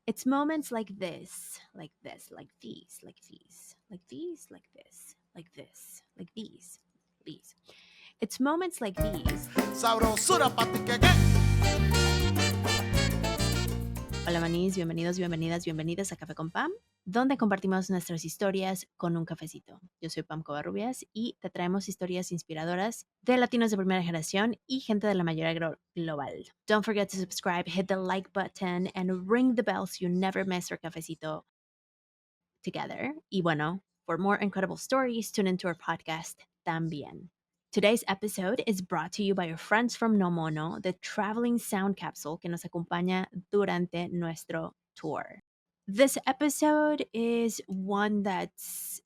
It's moments like this, like this, like these, like these, like these, like this, like this, like these. It's moments like these. Sabrosura pa' ti que qué. Hola manís, bienvenidos, bienvenidas, bienvenidas a Café con Pam, donde compartimos nuestras historias con un cafecito. Yo soy Pam Covarrubias y te traemos historias inspiradoras de latinos de primera generación y gente de la mayoría global. Don't forget to subscribe, hit the like button, and ring the bell so you never miss our cafecito together. Y bueno, for more incredible stories, tune into our podcast también. Today's episode is brought to you by our friends from No Mono, the traveling sound capsule que nos acompaña durante nuestro tour. This episode is one that's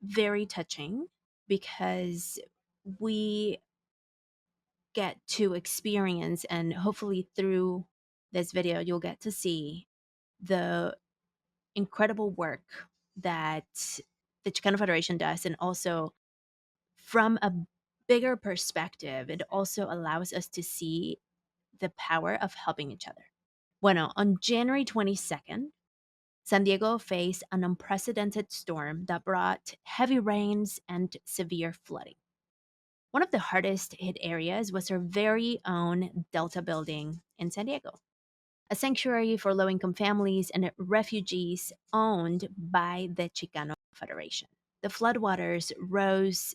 very touching because we get to experience, and hopefully through this video, you'll get to see the incredible work that the Chicano Federation does, and also from a bigger perspective, it also allows us to see the power of helping each other. Bueno, on January 22nd, San Diego faced an unprecedented storm that brought heavy rains and severe flooding. One of the hardest hit areas was our very own Delta building in San Diego, a sanctuary for low-income families and refugees owned by the Chicano Federation. The floodwaters rose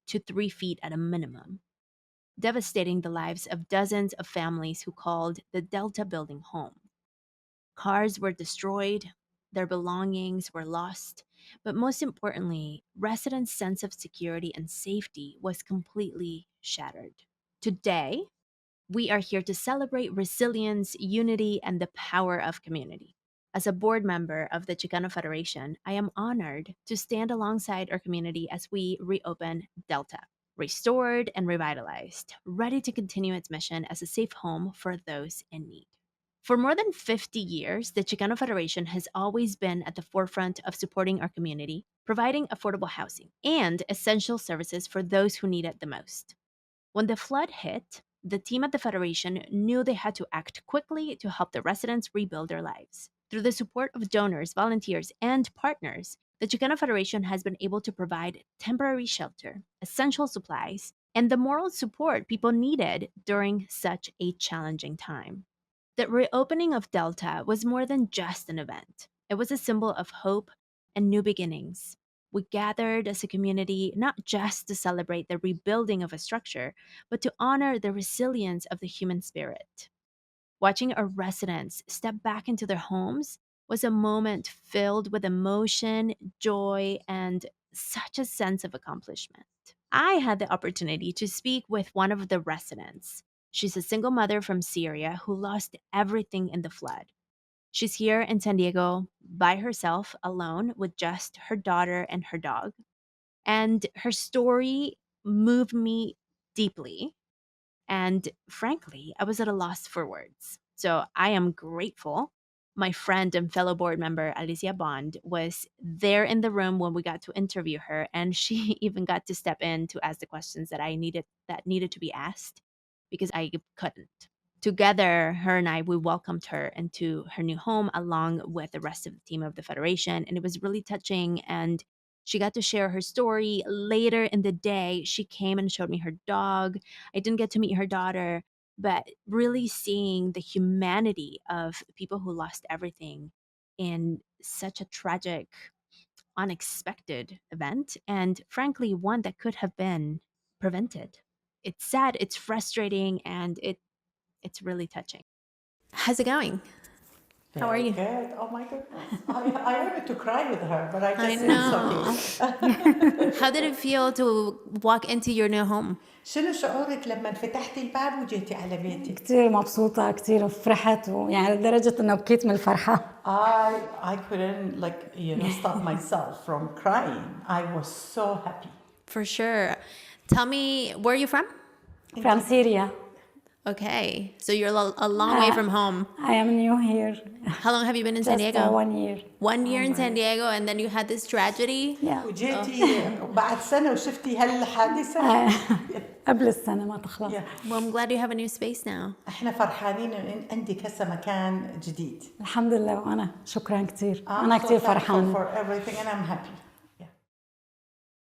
to 3 feet at a minimum, devastating the lives of dozens of families who called the Delta building home. Cars were destroyed, their belongings were lost, but most importantly, residents' sense of security and safety was completely shattered. Today, we are here to celebrate resilience, unity, and the power of community. As a board member of the Chicano Federation, I am honored to stand alongside our community as we reopen Delta, restored and revitalized, ready to continue its mission as a safe home for those in need. For more than 50 years, the Chicano Federation has always been at the forefront of supporting our community, providing affordable housing and essential services for those who need it the most. When the flood hit, the team at the Federation knew they had to act quickly to help the residents rebuild their lives. Through the support of donors, volunteers, and partners, the Chicano Federation has been able to provide temporary shelter, essential supplies, and the moral support people needed during such a challenging time. The reopening of Delta was more than just an event. It was a symbol of hope and new beginnings. We gathered as a community not just to celebrate the rebuilding of a structure, but to honor the resilience of the human spirit. Watching our residents step back into their homes was a moment filled with emotion, joy, and such a sense of accomplishment. I had the opportunity to speak with one of the residents. She's a single mother from Syria who lost everything in the flood. She's here in San Diego by herself, alone, with just her daughter and her dog. And her story moved me deeply. And frankly, I was at a loss for words. So I am grateful. My friend and fellow board member, Alicia Bond, was there in the room when we got to interview her. And she even got to step in to ask the questions that needed to be asked because I couldn't. Together, her and I, we welcomed her into her new home along with the rest of the team of the Federation. And it was really touching. And she got to share her story. Later in the day, she came and showed me her dog. I didn't get to meet her daughter, but really seeing the humanity of people who lost everything in such a tragic, unexpected event, and frankly, one that could have been prevented. It's sad, it's frustrating, and it's really touching. How's it going? How are Very you? good. Oh my goodness. I wanted to cry with her, but I just I said know. it's okay. How did it feel to walk into your new home? شنو شعورك لما فتحتي الباب وجيتي على بيتك؟ كتير مبسوطة كتير فرحت يعني لدرجة إنه بكيت من الفرحة. I couldn't stop myself from crying. I was so happy. For sure. Tell me, where are you from? From Syria. Okay, so you're a long way from home. I am new here. How long have you been in San Just Diego? 1 year. 1 year in San Diego, and then you had this tragedy? Yeah. وجيتي بعد سنة وشفتي هالحادثة. قبل السنة ما تخلص. Yeah. Well, I'm glad you have a new space now. احنا فرحانين إن عندك هسه مكان جديد. الحمد لله، وأنا شكرا كتير. أنا كتير so thankful فرحانة. for everything and I'm happy. Yeah.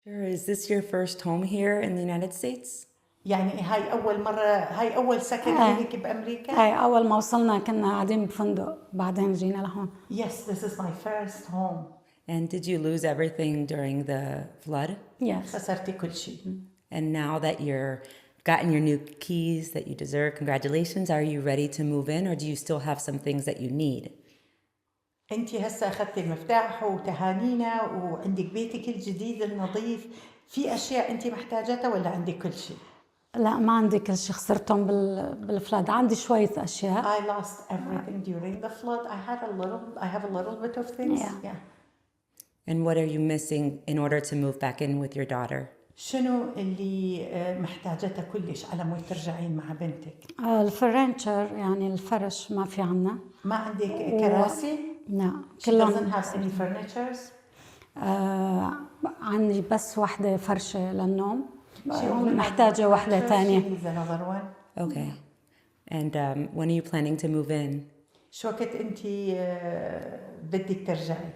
Sure. Is this your first home here in the United States? يعني هاي أول سكن لك بأمريكا؟ هاي أول ما وصلنا كنا قاعدين بفندق، بعدين جينا لهون. Yes, this is my first home. And did you lose everything during the flood? Yes. خسرتي كل شيء. And now that you're gotten your new keys that you deserve, congratulations, are you ready to move in or do you still have some things that you need? أنتي هسه أخذتي المفتاح وتهانينا وعندك بيتك الجديد النظيف. في أشياء أنتي محتاجتها ولا عندك كل شيء؟ لا، ما عندي كل شيء، خسرتهم بالفلاد. عندي شوية أشياء. I lost everything during the flood. I have a little bit of things. Yeah. And what are you missing in order to move back in with your daughter? شنو اللي محتاجته كلش على مود ترجعين مع بنتك؟ الفرنتشر يعني الفرش ما في عنا. ما عندك كراسي؟ لا، She كلهم. doesn't have any furnitures. عندي بس واحدة فرشة للنوم. She only محتاجة has one واحدة mattress. تانية. She needs another one. Okay. And when are you planning to move in? شو وقت أنتي بدك ترجعي؟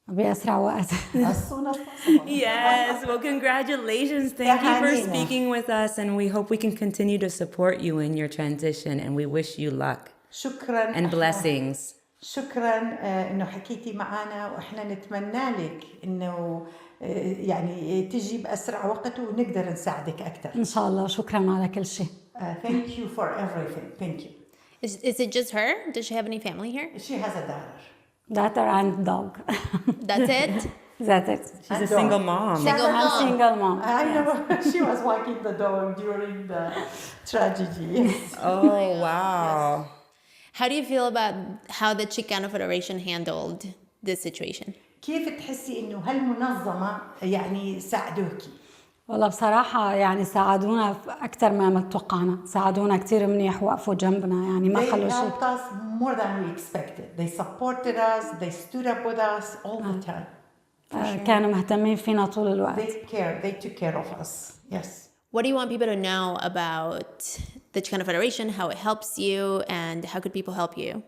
بأسرع وقت. As soon as possible. Yes. Well, congratulations. Thank you for Hanina. speaking with us. And we hope we can continue to support you in your transition. And we wish you luck شكرا. and blessings. شكرا إنه حكيتي معنا وإحنا نتمنى لك إنه يعني تجي بأسرع وقت ونقدر نساعدك أكثر. إن شاء الله. شكرا على كل شيء. Thank you for everything. Thank you. Is it just her? Does she have any family here? She has a daughter. Daughter and dog. That's it? That's it. She's a single mom. Single I'm mom. single mom. I know. She was walking the dog during the tragedy. Oh, wow. How do you feel about how the Chicano Federation handled this situation? كيف تحسي إنه هالمنظمة يعني ساعدوكي؟ والله بصراحة يعني ساعدونا أكثر ما توقعنا. ساعدونا كتير منيح، وقفوا جنبنا يعني ما They خلوا شيء. helped us more than we expected. They supported us. They stood up with us all the time. كانوا مهتمين فينا طول الوقت. They took care of us. Yes. What do you want people to know about the Chicano Federation, how it helps you, and how could people help you?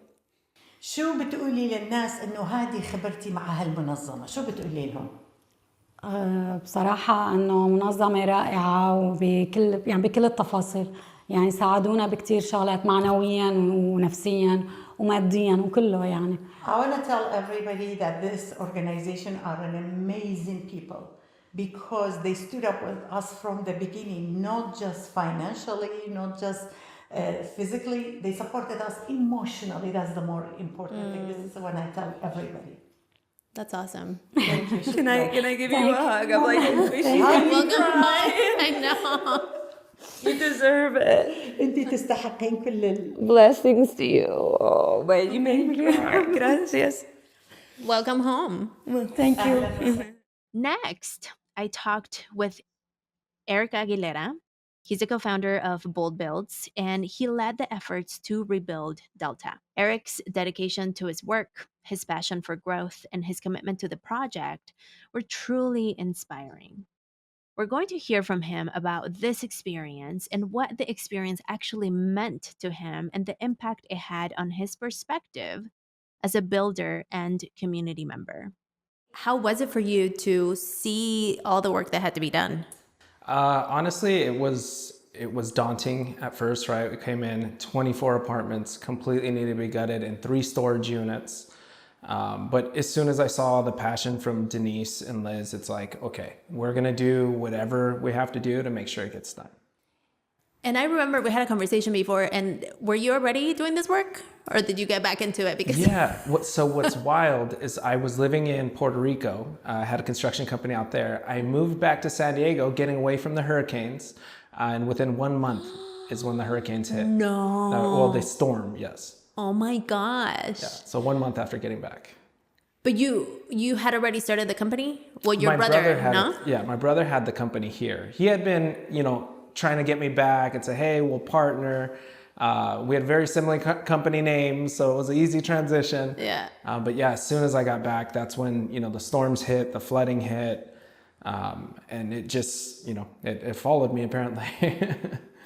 شو بتقولي للناس إنه هذه خبرتي مع هالمنظمة؟ شو بتقولي لهم؟ بصراحة إنه منظمة رائعة بكل التفاصيل. يعني ساعدونا بكتير شغلات معنويا ونفسيا وماديا وكله يعني. I want to tell everybody that this organization are an amazing people because they stood up with us from the beginning, not just financially, not just physically. They supported us emotionally. That's the more important thing. This is when I tell everybody. That's awesome. Thank you. Can I give you a hug? I'm like, Welcome home. I know. you deserve it. أنت تستحقين كل Blessings to you. Oh, but you made me cry. Gracias. Welcome home. Thank you. Next, I talked with Eric Aguilera. He's a co-founder of Bold Builds, and he led the efforts to rebuild Delta. Eric's dedication to his work, his passion for growth, and his commitment to the project were truly inspiring. We're going to hear from him about this experience and what the experience actually meant to him and the impact it had on his perspective as a builder and community member. How was it for you to see all the work that had to be done? Honestly, it was daunting at first, right? We came in 24 apartments, completely needed to be gutted, and 3 storage units. But as soon as I saw the passion from Denise and Liz, it's like, okay, we're gonna do whatever we have to do to make sure it gets done. And I remember we had a conversation before, and were you already doing this work? Or did you get back into it? Because Yeah, what's wild is I was living in Puerto Rico, had a construction company out there. I moved back to San Diego, getting away from the hurricanes, and within 1 month is when the hurricanes hit. No. Well, the storm, yes. Oh my gosh. Yeah, so 1 month after getting back. But you had already started the company? Well, your brother no? My brother had the company here. He had been, trying to get me back and say, hey, we'll partner. We had very similar company names, so it was an easy transition. Yeah. But yeah, as soon as I got back, that's when, the storms hit, the flooding hit. And it just, it followed me apparently.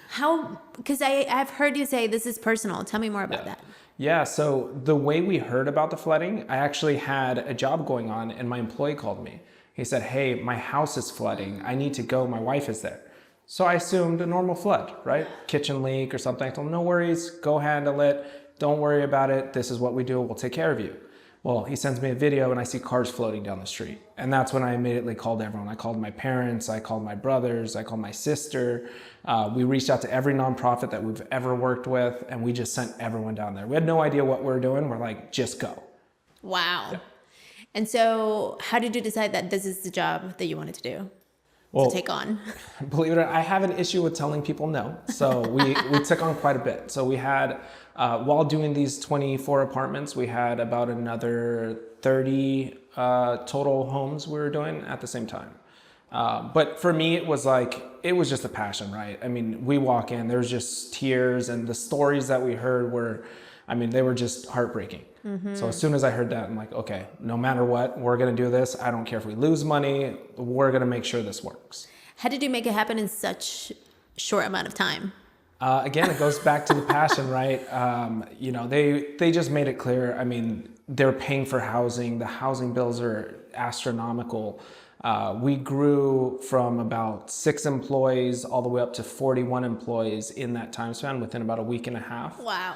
How, because I've heard you say this is personal. Tell me more about that. Yeah, so the way we heard about the flooding, I actually had a job going on and my employee called me. He said, hey, my house is flooding. I need to go. My wife is there. So I assumed a normal flood, right? Kitchen leak or something. I told him, no worries, go handle it. Don't worry about it. This is what we do. We'll take care of you. Well, he sends me a video and I see cars floating down the street. And that's when I immediately called everyone. I called my parents, I called my brothers, I called my sister. We reached out to every nonprofit that we've ever worked with, and we just sent everyone down there. We had no idea what we were doing. We're like, just go. Wow. Yeah. And so how did you decide that this is the job that you wanted to do? To take on? Believe it or not, I have an issue with telling people no. So we took on quite a bit. So we had, while doing these 24 apartments, we had about another 30 total homes we were doing at the same time. But for me, it was just a passion, right? I mean, we walk in, there's just tears, and the stories that we heard were, they were just heartbreaking. Mm-hmm. So as soon as I heard that, I'm like, okay, no matter what, we're going to do this. I don't care if we lose money. We're going to make sure this works. How did you make it happen in such short amount of time? Again, it goes back to the passion, right? They just made it clear. They're paying for housing. The housing bills are astronomical. We grew from about 6 employees all the way up to 41 employees in that time span within about a week and a half. Wow.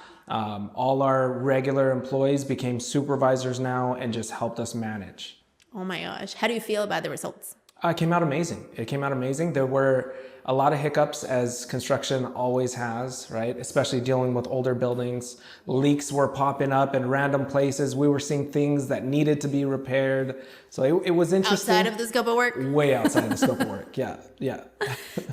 All our regular employees became supervisors now and just helped us manage. Oh my gosh. How do you feel about the results? It came out amazing. There were a lot of hiccups, as construction always has, right? Especially dealing with older buildings. Leaks were popping up in random places. We were seeing things that needed to be repaired. So it was interesting. Outside of the scope of work? Way outside of the scope of work, yeah.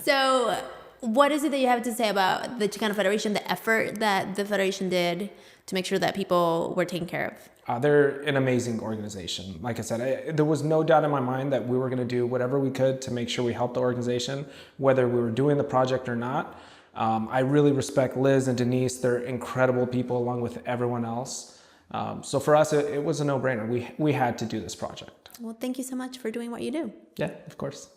So what is it that you have to say about the Chicano Federation, the effort that the Federation did to make sure that people were taken care of? They're an amazing organization. Like I said, there was no doubt in my mind that we were going to do whatever we could to make sure we helped the organization, whether we were doing the project or not. I really respect Liz and Denise. They're incredible people along with everyone else. So for us, it was a no-brainer. We had to do this project. Well, thank you so much for doing what you do. Yeah, of course.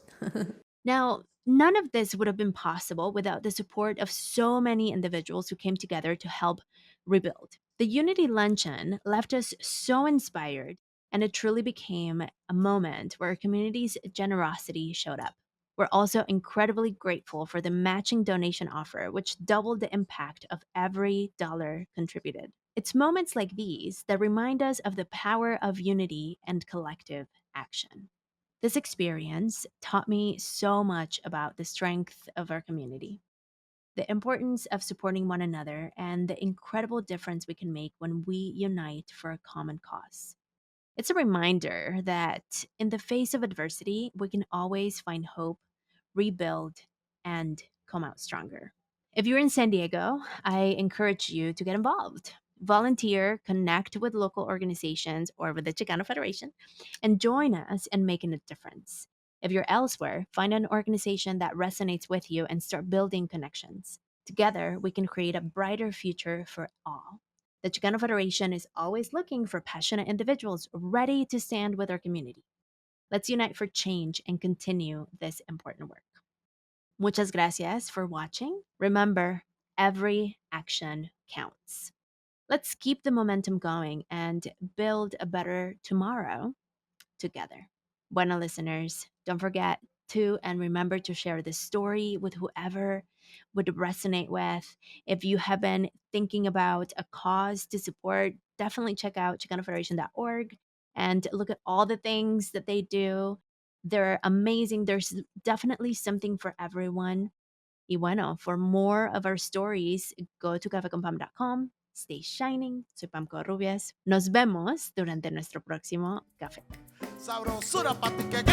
Now, none of this would have been possible without the support of so many individuals who came together to help rebuild. The Unity Luncheon left us so inspired, and it truly became a moment where our community's generosity showed up. We're also incredibly grateful for the matching donation offer, which doubled the impact of every dollar contributed. It's moments like these that remind us of the power of unity and collective action. This experience taught me so much about the strength of our community, the importance of supporting one another, and the incredible difference we can make when we unite for a common cause. It's a reminder that in the face of adversity, we can always find hope, rebuild, and come out stronger. If you're in San Diego, I encourage you to get involved. Volunteer, connect with local organizations or with the Chicano Federation, and join us in making a difference. If you're elsewhere, find an organization that resonates with you and start building connections. Together, we can create a brighter future for all. The Chicano Federation is always looking for passionate individuals ready to stand with our community. Let's unite for change and continue this important work. Muchas gracias for watching. Remember, every action counts. Let's keep the momentum going and build a better tomorrow together. Bueno, listeners, don't forget to and remember to share this story with whoever would resonate with. If you have been thinking about a cause to support, definitely check out ChicanoFederation.org and look at all the things that they do. They're amazing. There's definitely something for everyone. Y bueno, for more of our stories, go to cafeconpam.com. Stay shining. Soy Pam Covarrubias. Nos vemos durante nuestro próximo café. Sabrosura pa' ti que